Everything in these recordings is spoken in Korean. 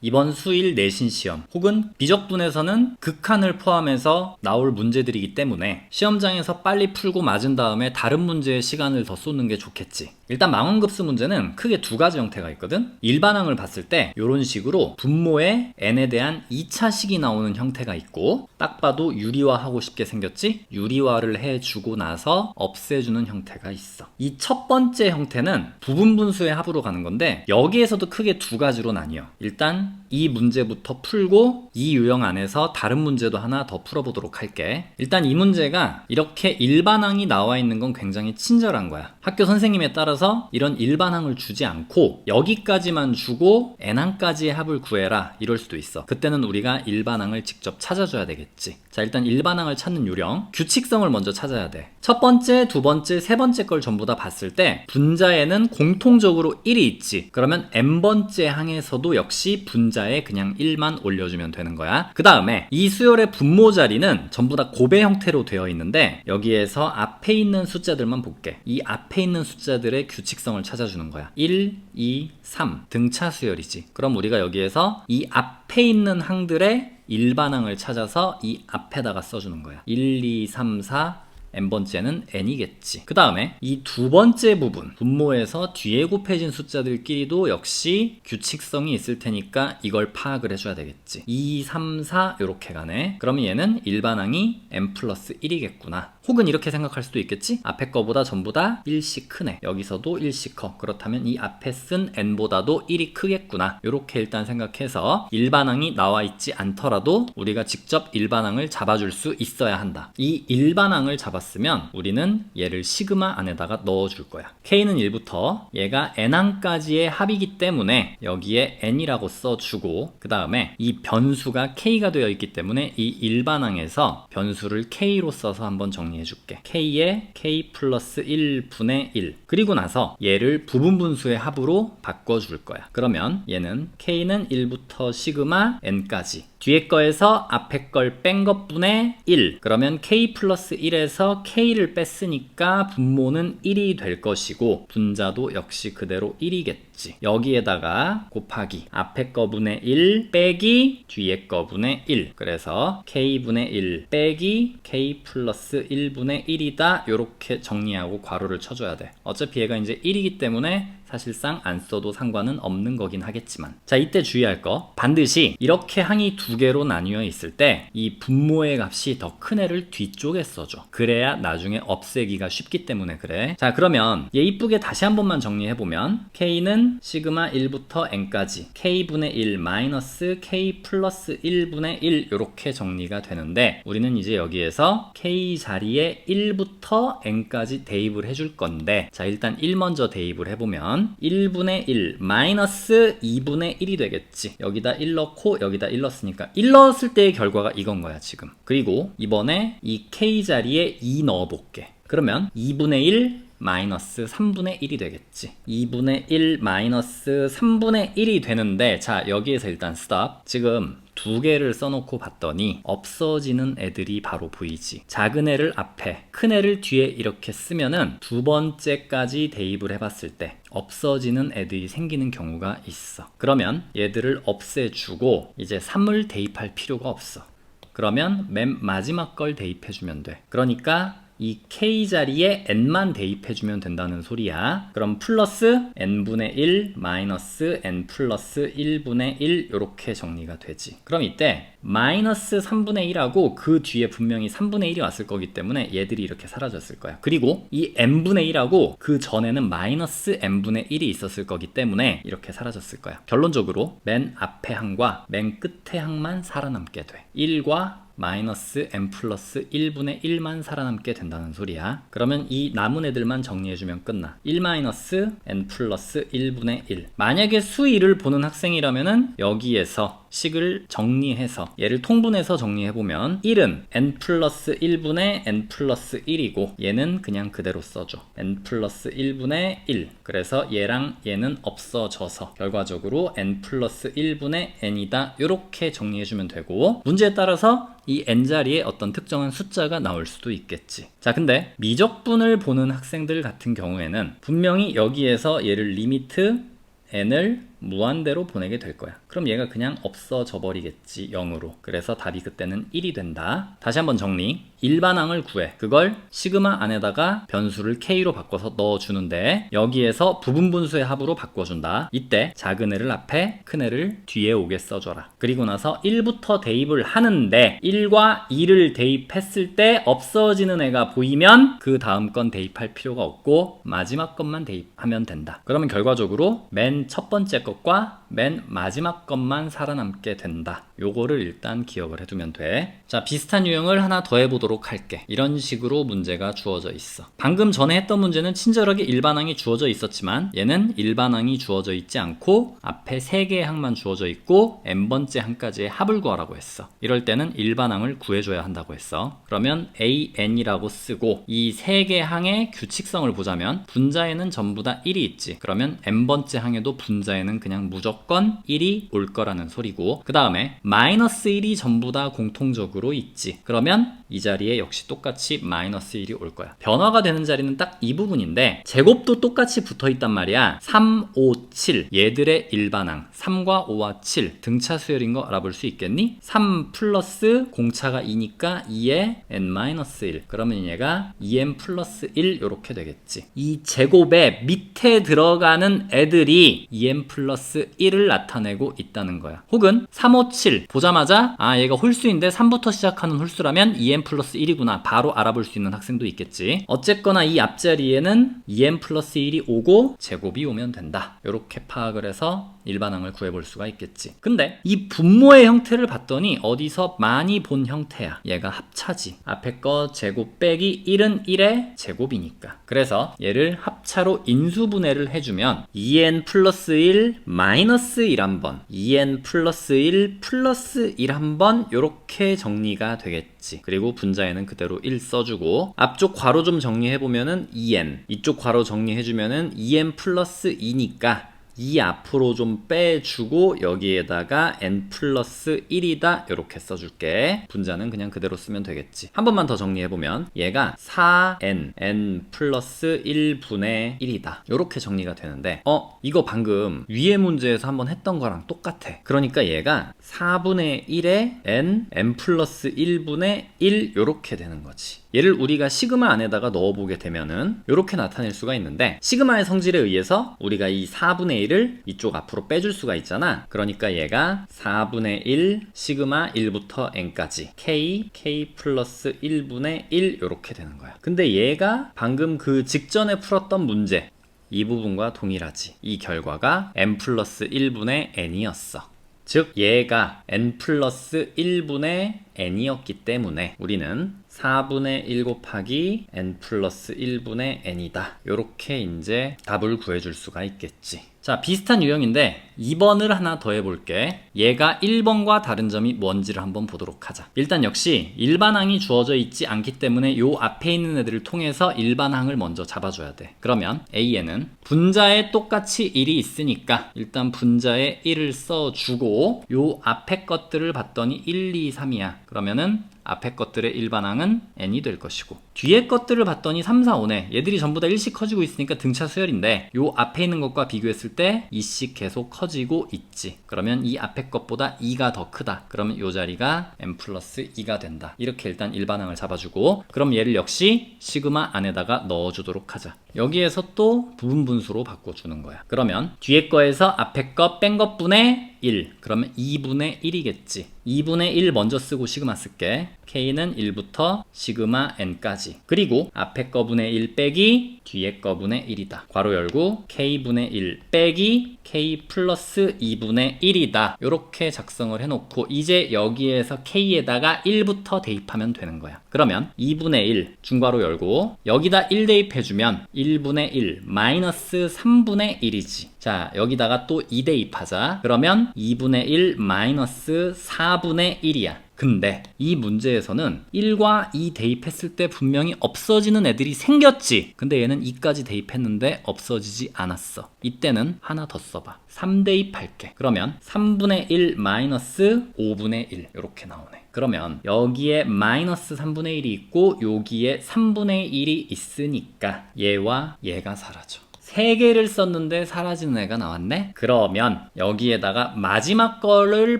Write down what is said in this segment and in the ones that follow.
이번 수일 내신 시험 혹은 비적분에서는 극한을 포함해서 나올 문제들이기 때문에 시험장에서 빨리 풀고 맞은 다음에 다른 문제에 시간을 더 쏟는 게 좋겠지. 일단 망원급수 문제는 크게 두 가지 형태가 있거든. 일반항을 봤을 때 이런 식으로 분모에 n에 대한 2차식이 나오는 형태가 있고, 딱 봐도 유리화하고 싶게 생겼지? 유리화를 해주고 나서 없애주는 형태가 있어. 이 첫 번째 형태는 부분분수의 합으로 가는 건데, 여기에서도 크게 두 가지로 나뉘어. 일단 이 문제부터 풀고 이 유형 안에서 다른 문제도 하나 더 풀어보도록 할게. 일단 이 문제가 이렇게 일반항이 나와 있는 건 굉장히 친절한 거야. 학교 선생님에 따라서 이런 일반항을 주지 않고 여기까지만 주고 n항까지의 합을 구해라 이럴 수도 있어. 그때는 우리가 일반항을 직접 찾아줘야 되겠지. 자, 일단 일반항을 찾는 요령, 규칙성을 먼저 찾아야 돼. 첫 번째, 두 번째, 세 번째 걸 전부 다 봤을 때 분자에는 공통적으로 1이 있지. 그러면 n번째 항에서도 역시 분자에 그냥 1만 올려주면 되는 거야. 그 다음에 이 수열의 분모 자리는 전부 다 곱의 형태로 되어 있는데, 여기에서 앞에 있는 숫자들만 볼게. 이 앞에 있는 숫자들의 규칙성을 찾아주는 거야. 1, 2, 3 등차 수열이지. 그럼 우리가 여기에서 이 앞에 있는 항들의 일반항을 찾아서 이 앞에다가 써주는 거야. 1, 2, 3, 4 n번째는 n이겠지. 그 다음에 이 두 번째 부분, 분모에서 뒤에 곱해진 숫자들끼리도 역시 규칙성이 있을 테니까 이걸 파악을 해줘야 되겠지. 2, 3, 4 이렇게 가네. 그러면 얘는 일반항이 n 플러스 1이겠구나. 혹은 이렇게 생각할 수도 있겠지? 앞에 거보다 전부 다 1씩 크네. 여기서도 1씩 커. 그렇다면 이 앞에 쓴 n보다도 1이 크겠구나. 이렇게 일단 생각해서 일반항이 나와 있지 않더라도 우리가 직접 일반항을 잡아줄 수 있어야 한다. 이 일반항을 잡았으면 우리는 얘를 시그마 안에다가 넣어줄 거야. k는 1부터 얘가 n항까지의 합이기 때문에 여기에 n이라고 써주고, 그 다음에 이 변수가 k가 되어 있기 때문에 이 일반항에서 변수를 k로 써서 한번 정리해줄게. k에 k 플러스 1분의 1. 그리고 나서 얘를 부분분수의 합으로 바꿔줄 거야. 그러면 얘는 k는 1부터 시그마 n까지, 뒤에 거에서 앞에 걸 뺀 것분의 1. 그러면 k 플러스 1에서 k를 뺐으니까 분모는 1이 될 것이고 분자도 역시 그대로 1이겠지. 여기에다가 곱하기 앞에 거분의 1 빼기 뒤에 거분의 1. 그래서 k분의 1 빼기 k 플러스 1분의 1이다. 이렇게 정리하고 괄호를 쳐줘야 돼. 어차피 얘가 이제 1이기 때문에 사실상 안 써도 상관은 없는 거긴 하겠지만, 자, 이때 주의할 거, 반드시 이렇게 항이 두 개로 나뉘어 있을 때 이 분모의 값이 더 큰 애를 뒤쪽에 써줘. 그래야 나중에 없애기가 쉽기 때문에 그래. 자, 그러면 얘 이쁘게 다시 한 번만 정리해보면 k는 시그마 1부터 n까지 k분의 1 마이너스 k 플러스 1분의 1 이렇게 정리가 되는데, 우리는 이제 여기에서 k 자리에 1부터 n까지 대입을 해줄 건데, 자, 일단 1 먼저 대입을 해보면 1분의 1 마이너스 2분의 1이 되겠지. 여기다 1 넣고 여기다 1 넣었으니까 1 넣었을 때의 결과가 이건 거야 지금. 그리고 이번에 이 k 자리에 2 넣어볼게. 그러면 2분의 1 마이너스 3분의 1이 되겠지. 2분의 1 마이너스 3분의 1이 되는데, 자, 여기에서 일단 스탑. 지금 두 개를 써놓고 봤더니 없어지는 애들이 바로 보이지. 작은 애를 앞에, 큰 애를 뒤에 이렇게 쓰면은 두 번째까지 대입을 해봤을 때 없어지는 애들이 생기는 경우가 있어. 그러면 얘들을 없애주고 이제 3을 대입할 필요가 없어. 그러면 맨 마지막 걸 대입해주면 돼. 그러니까 이 k 자리에 n만 대입해주면 된다는 소리야. 그럼 플러스 n분의 1 마이너스 n 플러스 1분의 1 이렇게 정리가 되지. 그럼 이때 마이너스 3분의 1하고 그 뒤에 분명히 3분의 1이 왔을 거기 때문에 얘들이 이렇게 사라졌을 거야. 그리고 이 n분의 1하고 그 전에는 마이너스 n분의 1이 있었을 거기 때문에 이렇게 사라졌을 거야. 결론적으로 맨 앞에 항과 맨 끝에 항만 살아남게 돼. 1과 마이너스 n 플러스 1분의 1만 살아남게 된다는 소리야. 그러면 이 남은 애들만 정리해주면 끝나. 1 마이너스 n 플러스 1분의 1. 만약에 수 1을 보는 학생이라면은 여기에서 식을 정리해서 얘를 통분해서 정리해보면 1은 n 플러스 1분의 n 플러스 1이고 얘는 그냥 그대로 써줘. n 플러스 1분의 1. 그래서 얘랑 얘는 없어져서 결과적으로 n 플러스 1분의 n이다. 이렇게 정리해주면 되고, 문제에 따라서 이 n자리에 어떤 특정한 숫자가 나올 수도 있겠지. 자, 근데 미적분을 보는 학생들 같은 경우에는 분명히 여기에서 얘를 리미트 n을 무한대로 보내게 될 거야. 그럼 얘가 그냥 없어져 버리겠지, 0으로. 그래서 답이 그때는 1이 된다. 다시 한번 정리. 일반항을 구해. 그걸 시그마 안에다가 변수를 k로 바꿔서 넣어주는데 여기에서 부분분수의 합으로 바꿔준다. 이때 작은 애를 앞에, 큰 애를 뒤에 오게 써줘라. 그리고 나서 1부터 대입을 하는데 1과 2를 대입했을 때 없어지는 애가 보이면 그 다음 건 대입할 필요가 없고 마지막 것만 대입하면 된다. 그러면 결과적으로 맨 첫 번째 것과 맨 마지막 것만 살아남게 된다. 요거를 일단 기억을 해두면 돼. 자, 비슷한 유형을 하나 더 해보도록 할게. 이런 식으로 문제가 주어져 있어. 방금 전에 했던 문제는 친절하게 일반항이 주어져 있었지만 얘는 일반항이 주어져 있지 않고 앞에 3개의 항만 주어져 있고 n번째 항까지의 합을 구하라고 했어. 이럴 때는 일반항을 구해줘야 한다고 했어. 그러면 an이라고 쓰고 이 3개 항의 규칙성을 보자면 분자에는 전부 다 1이 있지. 그러면 n번째 항에도 분자에는 그냥 무조건 1이 올 거라는 소리고, 그 다음에 마이너스 1이 전부 다 공통적으로 있지. 그러면 이 자리에 역시 똑같이 마이너스 1이 올 거야. 변화가 되는 자리는 딱 이 부분인데 제곱도 똑같이 붙어 있단 말이야. 3, 5, 7 얘들의 일반항 3과 5와 7 등차 수열인 거 알아볼 수 있겠니? 3 플러스 공차가 2니까 2에 n-1 그러면 얘가 2n 플러스 1 요렇게 되겠지. 이 제곱의 밑에 들어가는 애들이 2n 플러스 1을 나타내고 있다는 거야. 혹은 3, 5, 7 보자마자 아 얘가 홀수인데 3부터 시작하는 홀수라면 2n 플러스 1이구나 바로 알아볼 수 있는 학생도 있겠지. 어쨌거나 이 앞자리에는 2n 플러스 1이 오고 제곱이 오면 된다. 요렇게 파악을 해서 일반항을 구해볼 수가 있겠지. 근데 이 분모의 형태를 봤더니 어디서 많이 본 형태야. 얘가 합차지. 앞에 거 제곱 빼기 1은 1의 제곱이니까. 그래서 얘를 합차로 인수분해를 해주면 2n 플러스 1 마이너스 1 한번 2n 플러스 1 플러스 1 한번 요렇게 정리가 되겠지. 그리고 분자에는 그대로 1 써주고 앞쪽 괄호 좀 정리해보면은 2n 이쪽 괄호 정리해주면은 2n 플러스 2니까 2 앞으로 좀 빼주고 여기에다가 n 플러스 1이다 이렇게 써줄게. 분자는 그냥 그대로 쓰면 되겠지. 한 번만 더 정리해보면 얘가 4n n 플러스 1분의 1이다 이렇게 정리가 되는데 이거 방금 위에 문제에서 한번 했던 거랑 똑같아. 그러니까 얘가 4분의 1에 n 플러스 1분의 1 이렇게 되는 거지. 얘를 우리가 시그마 안에다가 넣어보게 되면은 이렇게 나타낼 수가 있는데 시그마의 성질에 의해서 우리가 이 4분의 1을 이쪽 앞으로 빼줄 수가 있잖아. 그러니까 얘가 4분의 1 시그마 1부터 n까지 k 플러스 1분의 1 이렇게 되는 거야. 근데 얘가 방금 그 직전에 풀었던 문제 이 부분과 동일하지. 이 결과가 n 플러스 1분의 n이었어. 즉 얘가 n 플러스 1분의 n이었기 때문에 우리는 4분의 1 곱하기 n 플러스 1분의 n이다. 요렇게 이제 답을 구해줄 수가 있겠지. 자, 비슷한 유형인데 2번을 하나 더 해볼게. 얘가 1번과 다른 점이 뭔지를 한번 보도록 하자. 일단 역시 일반항이 주어져 있지 않기 때문에 요 앞에 있는 애들을 통해서 일반항을 먼저 잡아줘야 돼. 그러면 A에는 분자에 똑같이 1이 있으니까 일단 분자에 1을 써주고 요 앞에 것들을 봤더니 1, 2, 3이야. 그러면은 앞에 것들의 일반항은 n이 될 것이고 뒤에 것들을 봤더니 3, 4, 5네. 얘들이 전부 다 1씩 커지고 있으니까 등차 수열인데 요 앞에 있는 것과 비교했을 때 2씩 계속 커지고 있지. 그러면 이 앞에 것보다 2가 더 크다. 그러면 요 자리가 n 플러스 2가 된다. 이렇게 일단 일반항을 잡아주고 그럼 얘를 역시 시그마 안에다가 넣어주도록 하자. 여기에서 또 부분분수로 바꿔주는 거야. 그러면 뒤에 거에서 앞에 거 뺀 것분의 1 그러면 2분의 1이겠지. 2분의 1 먼저 쓰고 시그마 쓸게. k는 1부터 시그마 n까지 그리고 앞에 거분의 1 빼기 뒤에 거분의 1이다. 괄호 열고 k분의 1 빼기 k 플러스 2분의 1이다. 이렇게 작성을 해놓고 이제 여기에서 k에다가 1부터 대입하면 되는 거야. 그러면 2분의 1 중괄호 열고 여기다 1 대입해주면 1분의 1 마이너스 3분의 1이지. 자, 여기다가 또 2 대입하자. 그러면 2분의 1 마이너스 4분의 1이야. 근데 이 문제에서는 1과 2 대입했을 때 분명히 없어지는 애들이 생겼지. 근데 얘는 2까지 대입했는데 없어지지 않았어. 이때는 하나 더 써봐. 3 대입할게. 그러면 3분의 1 마이너스 5분의 1 이렇게 나오네. 그러면 여기에 마이너스 3분의 1이 있고 여기에 3분의 1이 있으니까 얘와 얘가 사라져. 3개를 썼는데 사라지는 애가 나왔네? 그러면 여기에다가 마지막 거를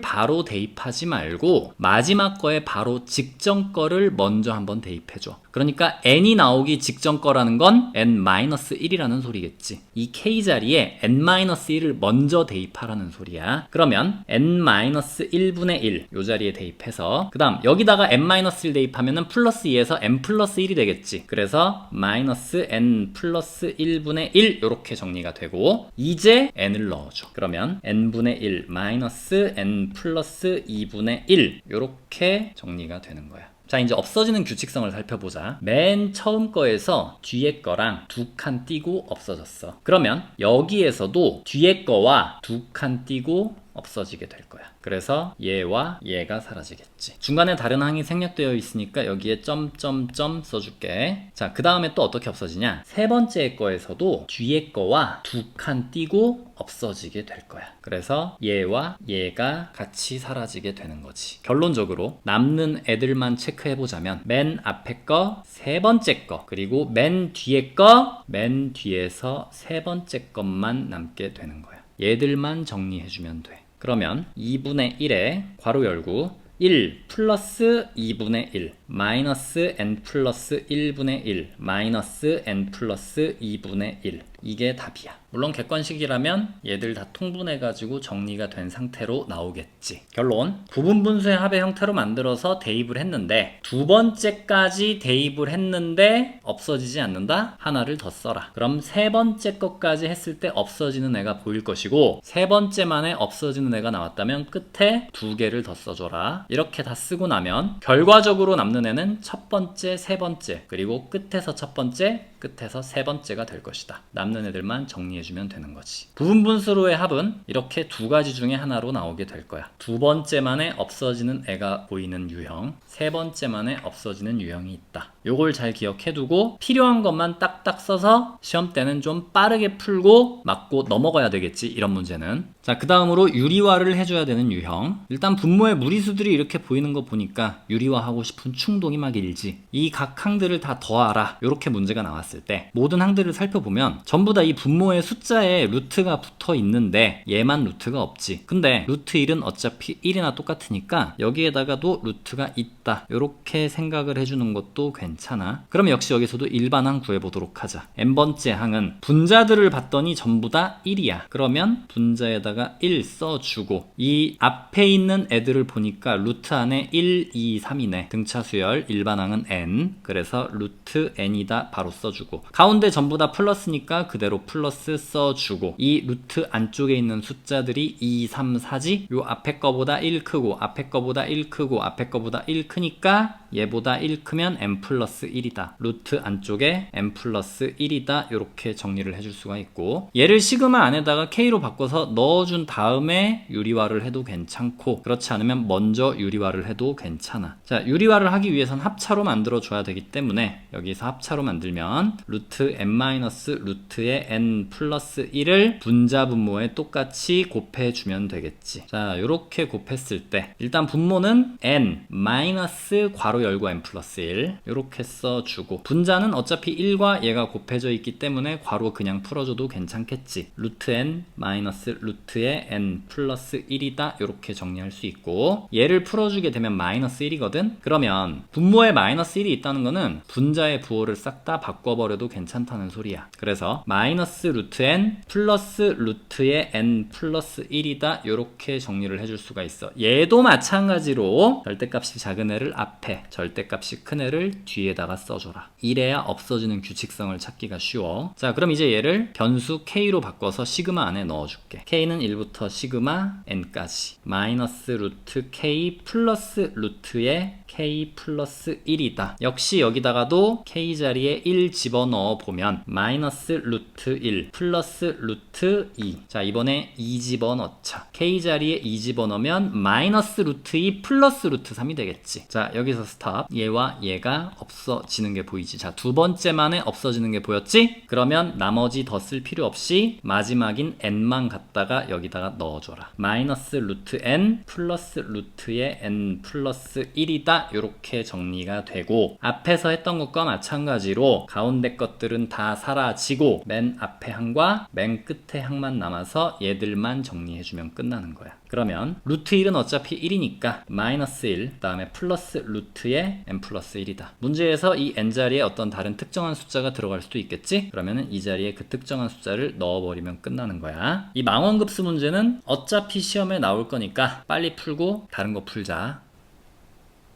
바로 대입하지 말고 마지막 거에 바로 직전 거를 먼저 한번 대입해줘. 그러니까 n이 나오기 직전 거라는 건 n-1이라는 소리겠지. 이 k 자리에 n-1을 먼저 대입하라는 소리야. 그러면 n-1분의 1 요 자리에 대입해서 그 다음 여기다가 n-1 대입하면은 플러스 2에서 n 플러스 1이 되겠지. 그래서 마이너스 n 플러스 1분의 1 요렇게 정리가 되고 이제 n을 넣어줘. 그러면 n분의 1 마이너스 n 플러스 2분의 1 요렇게 정리가 되는 거야. 자, 이제 없어지는 규칙성을 살펴보자. 맨 처음 거에서 뒤에 거랑 2칸 띄고 없어졌어. 그러면 여기에서도 뒤에 거와 2칸 띄고 없어지게 될 거야. 그래서 얘와 얘가 사라지겠지. 중간에 다른 항이 생략되어 있으니까 여기에 점점점 써줄게. 자, 그 다음에 또 어떻게 없어지냐? 세 번째 거에서도 뒤에 거와 2칸 띄고 없어지게 될 거야. 그래서 얘와 얘가 같이 사라지게 되는 거지. 결론적으로 남는 애들만 체크해보자면 맨 앞에 거, 세 번째 거, 그리고 맨 뒤에 거, 맨 뒤에서 세 번째 것만 남게 되는 거야. 얘들만 정리해주면 돼. 그러면 2분의 1에 괄호 열고 1 플러스 2분의 1 마이너스 n 플러스 1분의 1 마이너스 n 플러스 2분의 1 이게 답이야. 물론 객관식이라면 얘들 다 통분해가지고 정리가 된 상태로 나오겠지. 결론 부분분수의 합의 형태로 만들어서 대입을 했는데 두 번째까지 대입을 했는데 없어지지 않는다? 하나를 더 써라. 그럼 세 번째 것까지 했을 때 없어지는 애가 보일 것이고 세 번째 만에 없어지는 애가 나왔다면 끝에 2개를 더 써줘라. 이렇게 다 쓰고 나면 결과적으로 남는 애는 첫 번째, 세 번째, 그리고 끝에서 첫 번째, 끝에서 세 번째가 될 것이다. 남는 애들만 정리해주면 되는 거지. 부분분수로의 합은 이렇게 2가지 중에 하나로 나오게 될 거야. 두 번째 만에 없어지는 애가 보이는 유형, 세 번째 만에 없어지는 유형이 있다. 요걸 잘 기억해두고 필요한 것만 딱딱 써서 시험 때는 좀 빠르게 풀고 맞고 넘어가야 되겠지. 이런 문제는. 자, 그 다음으로 유리화를 해줘야 되는 유형. 일단 분모의 무리수들이 이렇게 보이는 거 보니까 유리화하고 싶은 충동이 막 일지. 이 각 항들을 다 더하라. 요렇게 문제가 나왔을 때 모든 항들을 살펴보면 전부 다 이 분모의 숫자에 루트가 붙어 있는데 얘만 루트가 없지. 근데 루트 1은 어차피 1이나 똑같으니까 여기에다가도 루트가 있다. 요렇게 생각을 해주는 것도 괜찮아. 그럼 역시 여기서도 일반항 구해보도록 하자. n번째 항은 분자들을 봤더니 전부 다 1이야. 그러면 분자에다가 1 써주고 이 앞에 있는 애들을 보니까 루트 안에 1, 2, 3이네. 등차 수열 일반항은 n. 그래서 루트 n이다 바로 써주고 가운데 전부 다 플러스니까 그대로 플러스 써주고 이 루트 안쪽에 있는 숫자들이 2, 3, 4지? 요 앞에 거보다 1 크고 앞에 거보다 1 크고 앞에 거보다 1 크니까 얘보다 1 크면 n 플러스 1이다. 루트 안쪽에 n 플러스 1이다. 이렇게 정리를 해줄 수가 있고 얘를 시그마 안에다가 k로 바꿔서 넣어준 다음에 유리화를 해도 괜찮고 그렇지 않으면 먼저 유리화를 해도 괜찮아. 자, 유리화를 하기 위해선 합차로 만들어 줘야 되기 때문에 여기서 합차로 만들면 루트 n 마이너스 루트의 n 플러스 1을 분자 분모에 똑같이 곱해주면 되겠지. 자, 이렇게 곱했을 때 일단 분모는 n 마이너스 괄호 열고 n 플러스 1 이렇게 써주고 분자는 어차피 1과 얘가 곱해져 있기 때문에 괄호 그냥 풀어줘도 괜찮겠지. 루트 n 마이너스 루트의 n 플러스 1이다 이렇게 정리할 수 있고 얘를 풀어주게 되면 마이너스 1이거든. 그러면 분모에 마이너스 1이 있다는 거는 분자의 부호를 싹 다 바꿔버려도 괜찮다는 소리야. 그래서 마이너스 루트 n 플러스 루트의 n 플러스 1이다 이렇게 정리를 해줄 수가 있어. 얘도 마찬가지로 절대값이 작은 애를 앞에 절대값이 큰 애를 뒤에다가 써줘라. 이래야 없어지는 규칙성을 찾기가 쉬워. 자, 그럼 이제 얘를 변수 k로 바꿔서 시그마 안에 넣어줄게. k는 1부터 시그마 n까지 마이너스 루트 k 플러스 루트의 k 플러스 1이다. 역시 여기다가도 k 자리에 1 집어넣어 보면 마이너스 루트 1 플러스 루트 2. 자, 이번에 2 집어넣자. k 자리에 2 집어넣으면 마이너스 루트 2 플러스 루트 3이 되겠지. 자, 여기서 스탑. 얘와 얘가 없어지는 게 보이지. 자, 두 번째만에 없어지는 게 보였지? 그러면 나머지 더 쓸 필요 없이 마지막인 n만 갖다가 여기다가 넣어줘라. 마이너스 루트 n 플러스 루트의 n 플러스 1이다. 이렇게 정리가 되고, 앞에서 했던 것과 마찬가지로 가운데 것들은 다 사라지고 맨 앞에 항과 맨 끝에 항만 남아서 얘들만 정리해주면 끝나는 거야. 그러면 루트 1은 어차피 1이니까 마이너스 1 다음에 플러스 루트의 n 플러스 1이다. 문제에서 이 n 자리에 어떤 다른 특정한 숫자가 들어갈 수도 있겠지? 그러면은 이 자리에 그 특정한 숫자를 넣어버리면 끝나는 거야. 이 망원급수 문제는 어차피 시험에 나올 거니까 빨리 풀고 다른 거 풀자.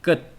끝.